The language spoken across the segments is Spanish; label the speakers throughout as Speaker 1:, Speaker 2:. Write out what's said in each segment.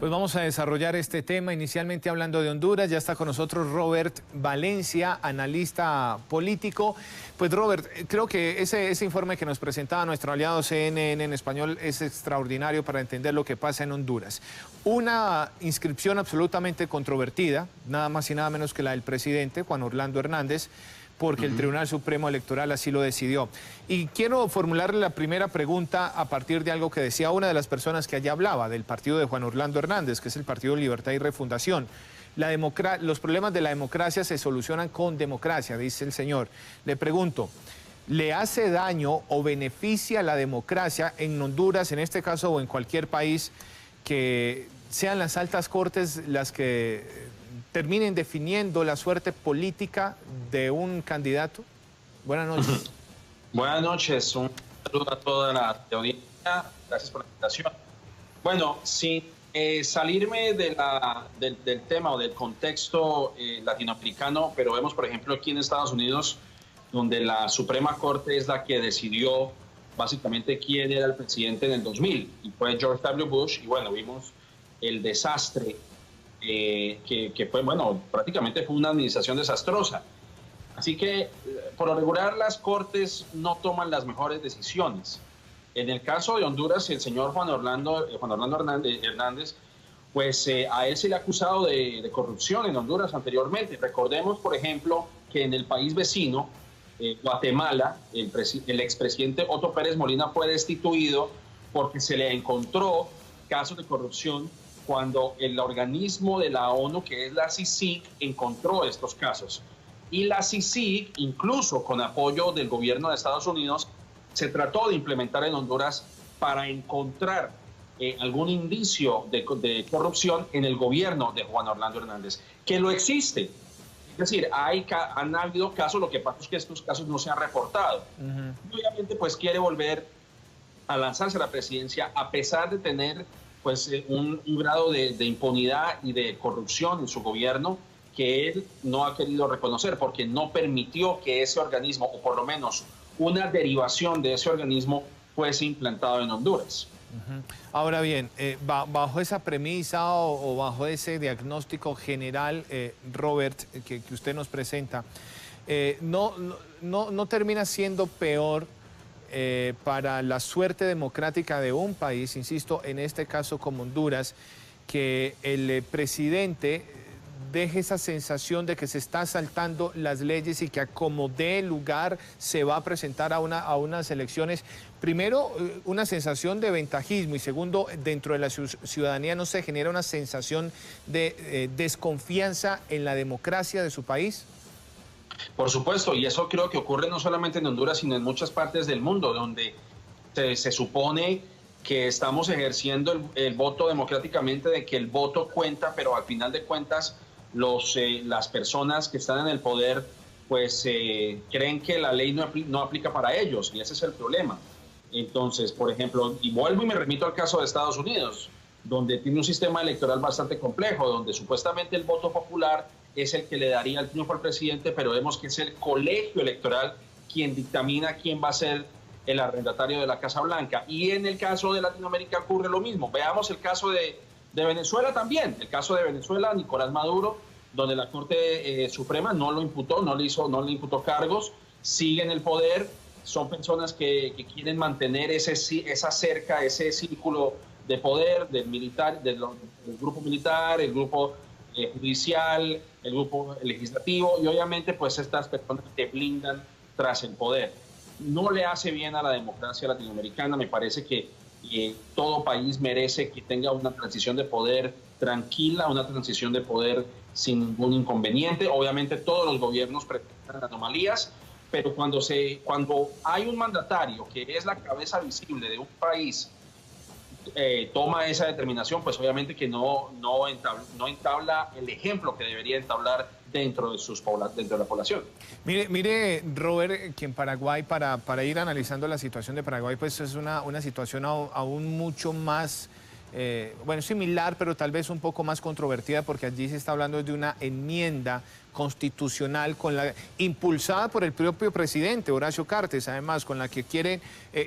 Speaker 1: Pues vamos a desarrollar este tema, inicialmente hablando de Honduras. Ya está con nosotros Robert Valencia, analista político. Pues Robert, creo que ese informe que nos presentaba nuestro aliado CNN en español es extraordinario para entender lo que pasa en Honduras. Una inscripción absolutamente controvertida, nada más y nada menos que la del presidente, Juan Orlando Hernández, porque el Tribunal Supremo Electoral así lo decidió. Y quiero formularle la primera pregunta a partir de algo que decía una de las personas que allá hablaba, del partido de Juan Orlando Hernández, que es el Partido Libertad y Refundación. Los problemas de la democracia se solucionan con democracia, dice el señor. Le pregunto, ¿le hace daño o beneficia la democracia en Honduras, en este caso, o en cualquier país, que sean las altas cortes las que terminen definiendo la suerte política de un candidato? Buenas noches.
Speaker 2: Buenas noches, un saludo a toda la audiencia, gracias por la invitación. Bueno, sin salirme del tema o del contexto latinoamericano, pero vemos, por ejemplo, aquí en Estados Unidos, donde la Suprema Corte es la que decidió básicamente quién era el presidente en el 2000, y fue George W. Bush, y bueno, vimos el desastre que fue, bueno, prácticamente fue una administración desastrosa. Así que, por lo regular, las cortes no toman las mejores decisiones. En el caso de Honduras, el señor Juan Orlando Hernández, pues a él se le ha acusado de corrupción en Honduras anteriormente. Recordemos, por ejemplo, que en el país vecino, Guatemala, el expresidente Otto Pérez Molina fue destituido porque se le encontró casos de corrupción cuando el organismo de la ONU, que es la CICIG, encontró estos casos. Y la CICIG, incluso con apoyo del gobierno de Estados Unidos, se trató de implementar en Honduras para encontrar algún indicio de corrupción en el gobierno de Juan Orlando Hernández, que lo existe. Es decir, han habido casos, lo que pasa es que estos casos no se han reportado. Y obviamente, pues quiere volver a lanzarse a la presidencia, a pesar de tener pues un grado de impunidad y de corrupción en su gobierno que él no ha querido reconocer, porque no permitió que ese organismo, o por lo menos una derivación de ese organismo, fuese implantado en Honduras.
Speaker 1: Ahora bien, bajo esa premisa o bajo ese diagnóstico general, Robert, que usted nos presenta, no termina siendo peor para la suerte democrática de un país, insisto, en este caso como Honduras, que el presidente deje esa sensación de que se está saltando las leyes y que a como dé lugar se va a presentar a unas elecciones. Primero, una sensación de ventajismo, y segundo, dentro de la ciudadanía no se genera una sensación de desconfianza en la democracia de su país.
Speaker 2: Por supuesto, y eso creo que ocurre no solamente en Honduras, sino en muchas partes del mundo, donde se supone que estamos ejerciendo el voto democráticamente, de que el voto cuenta, pero al final de cuentas las personas que están en el poder pues creen que la ley no aplica para ellos, y ese es el problema. Entonces, por ejemplo, y vuelvo y me remito al caso de Estados Unidos, donde tiene un sistema electoral bastante complejo, donde supuestamente el voto popular es el que le daría el triunfo al presidente, pero vemos que es el colegio electoral quien dictamina quién va a ser el arrendatario de la Casa Blanca. Y en el caso de Latinoamérica ocurre lo mismo. Veamos el caso de Venezuela también. El caso de Venezuela, Nicolás Maduro, donde la Corte Suprema no lo imputó, no le imputó cargos, sigue en el poder. Son personas que quieren mantener esa cerca, ese círculo de poder del militar, del grupo militar, el grupo judicial, el grupo legislativo, y obviamente pues estas personas te blindan tras el poder. No le hace bien a la democracia latinoamericana. Me parece que todo país merece que tenga una transición de poder tranquila, una transición de poder sin ningún inconveniente. Obviamente todos los gobiernos presentan anomalías, pero cuando hay un mandatario que es la cabeza visible de un país, toma esa determinación, pues obviamente que no entabla el ejemplo que debería entablar dentro de la población.
Speaker 1: Mire, Robert, que en Paraguay, para ir analizando la situación de Paraguay, pues es una situación aún mucho más, bueno, similar, pero tal vez un poco más controvertida, porque allí se está hablando de una enmienda constitucional impulsada por el propio presidente, Horacio Cartes, además, con la que quieren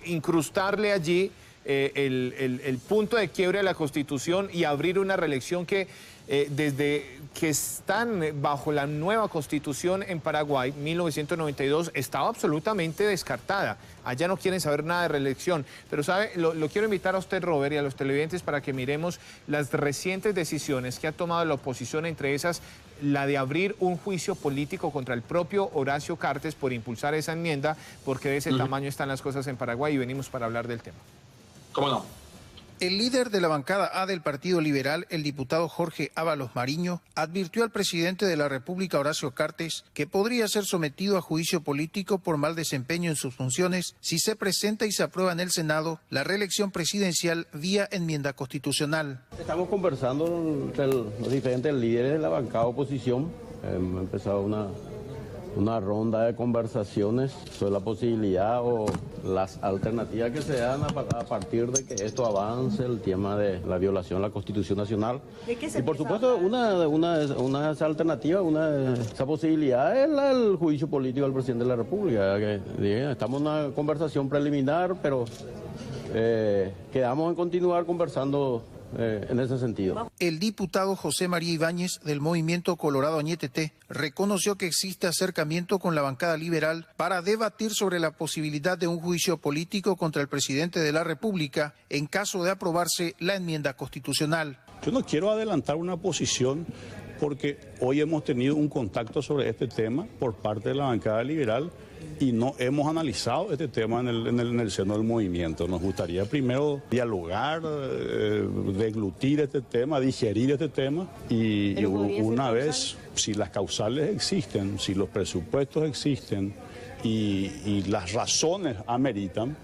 Speaker 1: incrustarle allí el punto de quiebre de la Constitución y abrir una reelección que desde que están bajo la nueva Constitución en Paraguay, 1992, estaba absolutamente descartada. Allá no quieren saber nada de reelección. Pero, ¿sabe? Lo quiero invitar a usted, Robert, y a los televidentes para que miremos las recientes decisiones que ha tomado la oposición, entre esas la de abrir un juicio político contra el propio Horacio Cartes por impulsar esa enmienda, porque de ese tamaño están las cosas en Paraguay y venimos para hablar del tema.
Speaker 2: ¿Cómo no?
Speaker 3: El líder de la bancada A del Partido Liberal, el diputado Jorge Ábalos Mariño, advirtió al presidente de la República, Horacio Cartes, que podría ser sometido a juicio político por mal desempeño en sus funciones si se presenta y se aprueba en el Senado la reelección presidencial vía enmienda constitucional.
Speaker 4: Estamos conversando entre los diferentes líderes de la bancada de oposición. Hemos empezado una ronda de conversaciones sobre la posibilidad o las alternativas que se dan a partir de que esto avance, el tema de la violación a la Constitución Nacional. Y por supuesto, una de esas alternativas, una de esas posibilidades es el juicio político al presidente de la República. Estamos en una conversación preliminar, pero quedamos en continuar conversando en ese sentido.
Speaker 3: El diputado José María Ibáñez del Movimiento Colorado Añetete reconoció que existe acercamiento con la bancada liberal para debatir sobre la posibilidad de un juicio político contra el presidente de la República en caso de aprobarse la enmienda constitucional.
Speaker 5: Yo no quiero adelantar una posición porque hoy hemos tenido un contacto sobre este tema por parte de la bancada liberal y no hemos analizado este tema en el seno del movimiento. Nos gustaría primero dialogar, deglutir este tema, digerir este tema y una vez, si las causales existen, si los presupuestos existen y las razones ameritan,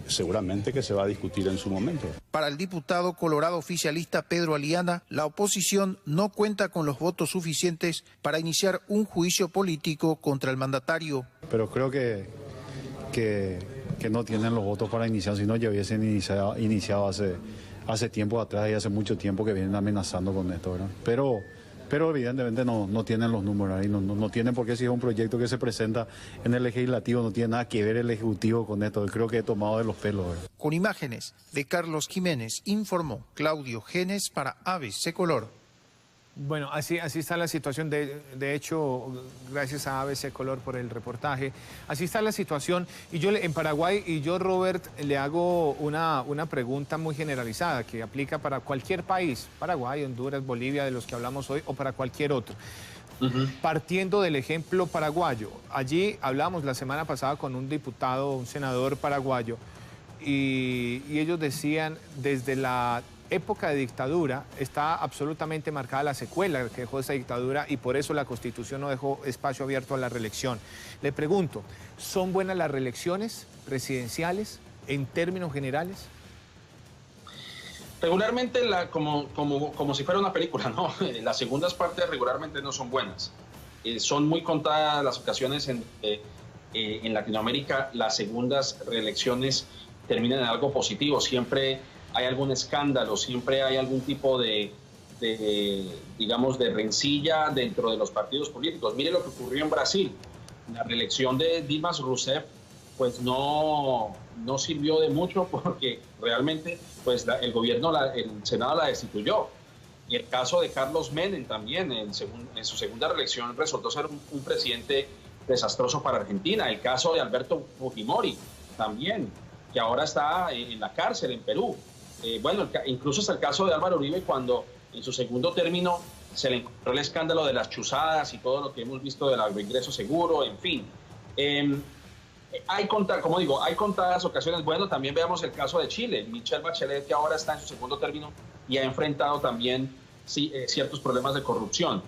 Speaker 5: seguramente que se va a discutir en su momento.
Speaker 3: Para el diputado colorado oficialista Pedro Aliana, la oposición no cuenta con los votos suficientes para iniciar un juicio político contra el mandatario.
Speaker 6: Pero creo que no tienen los votos para iniciar, si no ya hubiesen iniciado hace tiempo atrás y hace mucho tiempo que vienen amenazando con esto, ¿verdad? Pero evidentemente no tienen los números ahí, no tienen, porque si es un proyecto que se presenta en el legislativo, no tiene nada que ver el ejecutivo con esto. Creo que he tomado de los pelos, ¿verdad?
Speaker 3: Con imágenes de Carlos Jiménez, informó Claudio Genes para ABC Color.
Speaker 1: Bueno, así está la situación. De hecho, gracias a ABC Color por el reportaje. Así está la situación. Y yo en Paraguay, y yo, Robert, le hago una pregunta muy generalizada que aplica para cualquier país, Paraguay, Honduras, Bolivia, de los que hablamos hoy, o para cualquier otro. Partiendo del ejemplo paraguayo, allí hablamos la semana pasada con un diputado, un senador paraguayo, y ellos decían, desde la época de dictadura está absolutamente marcada la secuela que dejó esa dictadura y por eso la Constitución no dejó espacio abierto a la reelección. Le pregunto, ¿son buenas las reelecciones presidenciales en términos generales?
Speaker 2: Regularmente, como si fuera una película, ¿no? Las segundas partes regularmente no son buenas. Son muy contadas las ocasiones en Latinoamérica las segundas reelecciones terminan en algo positivo. Siempre hay algún escándalo, siempre hay algún tipo digamos, de rencilla dentro de los partidos políticos. Mire lo que ocurrió en Brasil. La reelección de Dilma Rousseff pues no sirvió de mucho porque realmente pues el Senado la destituyó. Y el caso de Carlos Menem también, en su segunda reelección resultó ser un presidente desastroso para Argentina. El caso de Alberto Fujimori también, que ahora está en la cárcel en Perú. Bueno, incluso hasta el caso de Álvaro Uribe, cuando en su segundo término se le encontró el escándalo de las chuzadas y todo lo que hemos visto del agroingreso seguro, en fin. Hay contadas ocasiones. Bueno, también veamos el caso de Chile. Michelle Bachelet, que ahora está en su segundo término y ha enfrentado también ciertos problemas de corrupción.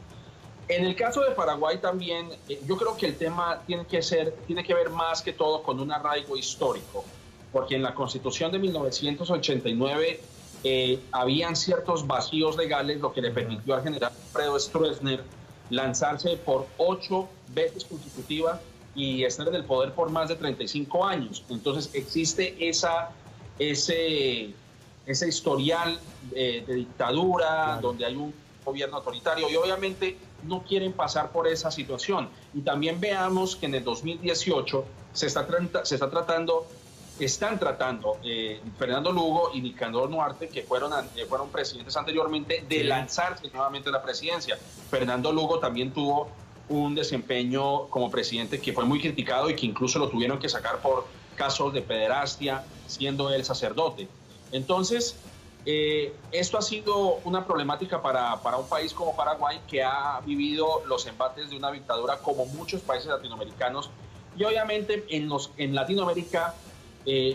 Speaker 2: En el caso de Paraguay también, yo creo que el tema tiene que ver más que todo con un arraigo histórico, porque en la Constitución de 1989 habían ciertos vacíos legales, lo que le permitió al general Alfredo Stroessner lanzarse por 8 veces consecutivas y estar en el poder por más de 35 años. Entonces existe ese historial de dictadura, claro, donde hay un gobierno autoritario y obviamente no quieren pasar por esa situación. Y también veamos que en el 2018 se está tratando están tratando, Fernando Lugo y Nicanor Duarte, que fueron presidentes anteriormente, de lanzarse nuevamente a la presidencia. Fernando Lugo también tuvo un desempeño como presidente que fue muy criticado y que incluso lo tuvieron que sacar por casos de pederastia, siendo él sacerdote. Entonces, esto ha sido una problemática para un país como Paraguay, que ha vivido los embates de una dictadura como muchos países latinoamericanos, y obviamente en Latinoamérica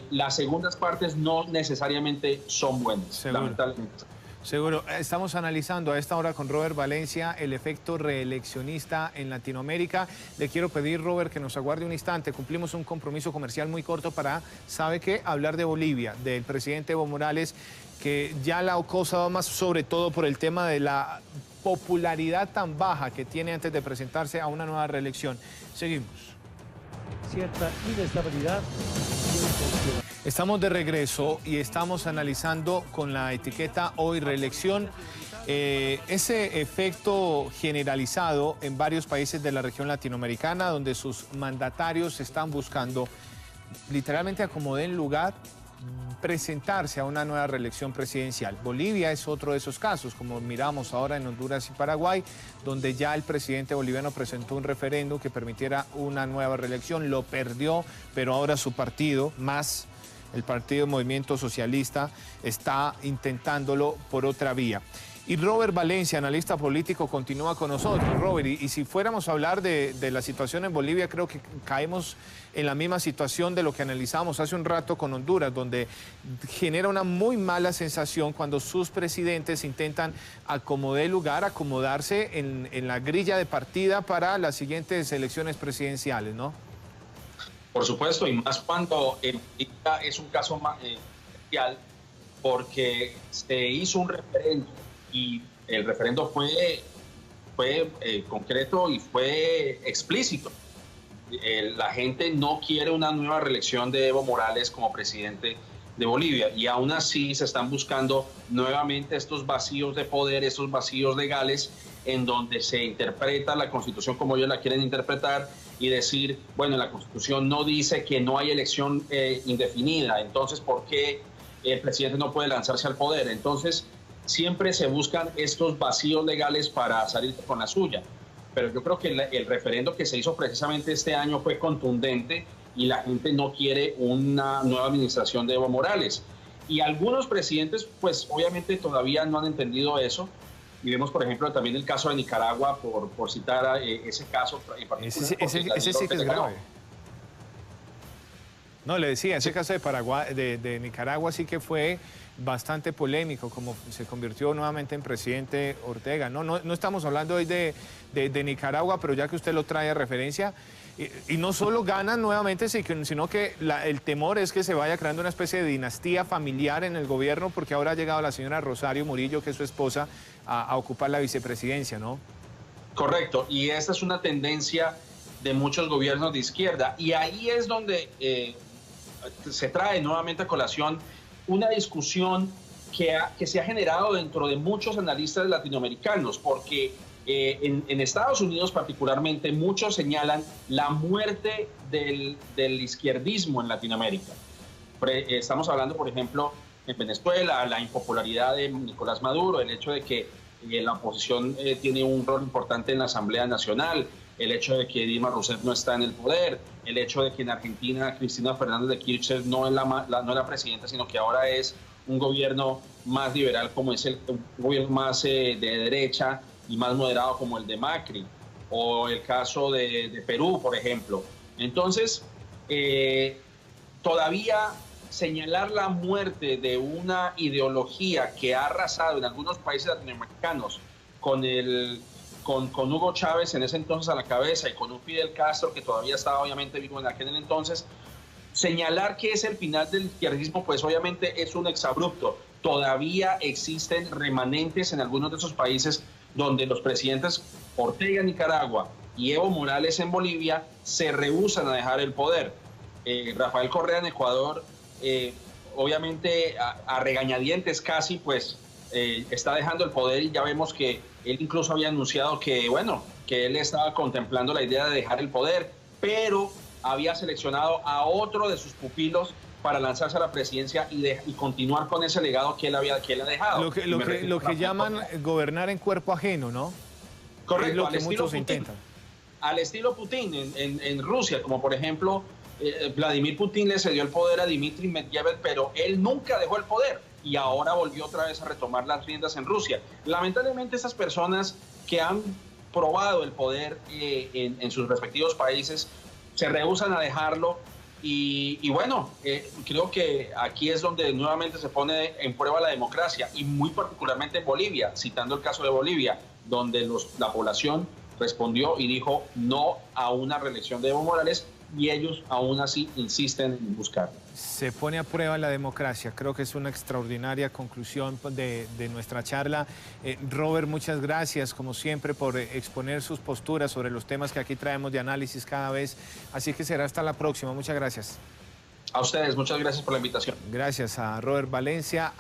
Speaker 2: las segundas partes no necesariamente son buenas, lamentablemente.
Speaker 1: Seguro. Estamos analizando a esta hora con Robert Valencia el efecto reeleccionista en Latinoamérica. Le quiero pedir, Robert, que nos aguarde un instante. Cumplimos un compromiso comercial muy corto para, ¿sabe qué?, hablar de Bolivia, del presidente Evo Morales, que ya la ha causado más, sobre todo por el tema de la popularidad tan baja que tiene antes de presentarse a una nueva reelección. Seguimos.
Speaker 7: Cierta inestabilidad.
Speaker 1: Estamos de regreso y estamos analizando con la etiqueta Hoy Reelección ese efecto generalizado en varios países de la región latinoamericana, donde sus mandatarios están buscando literalmente acomodar en lugar, presentarse a una nueva reelección presidencial. Bolivia es otro de esos casos, como miramos ahora en Honduras y Paraguay, donde ya el presidente boliviano presentó un referéndum que permitiera una nueva reelección, lo perdió, pero ahora su partido, más el Partido Movimiento Socialista, está intentándolo por otra vía. Y Robert Valencia, analista político, continúa con nosotros. Robert, y si fuéramos a hablar de la situación en Bolivia, creo que caemos en la misma situación de lo que analizamos hace un rato con Honduras, donde genera una muy mala sensación cuando sus presidentes intentan acomodar lugar, acomodarse en la grilla de partida para las siguientes elecciones presidenciales, ¿no?
Speaker 2: Por supuesto, y más cuando es un caso más especial, porque se hizo un referéndum y el referendo fue concreto y fue explícito. La gente no quiere una nueva reelección de Evo Morales como presidente de Bolivia, y aún así se están buscando nuevamente estos vacíos de poder, estos vacíos legales, en donde se interpreta la Constitución como ellos la quieren interpretar y decir, bueno, la Constitución no dice que no hay elección indefinida, entonces ¿por qué el presidente no puede lanzarse al poder? Entonces siempre se buscan estos vacíos legales para salir con la suya. Pero yo creo que el referendo que se hizo precisamente este año fue contundente y la gente no quiere una nueva administración de Evo Morales. Y algunos presidentes, pues obviamente todavía no han entendido eso. Y vemos, por ejemplo, también el caso de Nicaragua, por citar ese caso en particular.
Speaker 1: Ese sí que es grave. No, le decía, ese caso de Paraguay, de Nicaragua sí que fue bastante polémico, como se convirtió nuevamente en presidente Ortega. No estamos hablando hoy de Nicaragua, pero ya que usted lo trae a referencia, y no solo ganan nuevamente, sino que el temor es que se vaya creando una especie de dinastía familiar en el gobierno, porque ahora ha llegado la señora Rosario Murillo, que es su esposa, a ocupar la vicepresidencia, ¿no?
Speaker 2: Correcto, y esta es una tendencia de muchos gobiernos de izquierda, y ahí es donde se trae nuevamente a colación una discusión que se ha generado dentro de muchos analistas latinoamericanos, porque en Estados Unidos particularmente muchos señalan la muerte del izquierdismo en Latinoamérica. Estamos hablando, por ejemplo, en Venezuela, la impopularidad de Nicolás Maduro, el hecho de que la oposición tiene un rol importante en la Asamblea Nacional, el hecho de que Dilma Rousseff no está en el poder, el hecho de que en Argentina Cristina Fernández de Kirchner no es la presidenta, sino que ahora es un gobierno más liberal, como es un gobierno más de derecha y más moderado como el de Macri, o el caso de Perú, por ejemplo. Entonces, todavía señalar la muerte de una ideología que ha arrasado en algunos países latinoamericanos con Hugo Chávez en ese entonces a la cabeza y con un Fidel Castro que todavía estaba obviamente vivo en aquel entonces, señalar que es el final del izquierdismo, pues obviamente es un exabrupto. Todavía existen remanentes en algunos de esos países donde los presidentes Ortega en Nicaragua y Evo Morales en Bolivia se rehúsan a dejar el poder. Rafael Correa en Ecuador, obviamente a regañadientes casi, pues está dejando el poder, y ya vemos que él incluso había anunciado que, bueno, que él estaba contemplando la idea de dejar el poder, pero había seleccionado a otro de sus pupilos para lanzarse a la presidencia y continuar con ese legado que él ha dejado.
Speaker 1: Lo que llaman gobernar en cuerpo ajeno, ¿no?
Speaker 2: Correcto,
Speaker 1: es lo
Speaker 2: al
Speaker 1: que
Speaker 2: estilo
Speaker 1: muchos
Speaker 2: Putin.
Speaker 1: intentan.
Speaker 2: Al estilo Putin en Rusia, como por ejemplo Vladimir Putin le cedió el poder a Dmitry Medvedev, pero él nunca dejó el poder y ahora volvió otra vez a retomar las riendas en Rusia. Lamentablemente esas personas que han probado el poder en sus respectivos países se rehúsan a dejarlo y bueno, creo que aquí es donde nuevamente se pone en prueba la democracia y muy particularmente en Bolivia, citando el caso de Bolivia, donde la población respondió y dijo no a una reelección de Evo Morales y ellos aún así insisten en buscarlo.
Speaker 1: Se pone a prueba la democracia. Creo que es una extraordinaria conclusión de nuestra charla. Robert, muchas gracias, como siempre, por exponer sus posturas sobre los temas que aquí traemos de análisis cada vez. Así que será hasta la próxima. Muchas gracias.
Speaker 2: A ustedes, muchas gracias por la invitación.
Speaker 1: Gracias a Robert Valencia.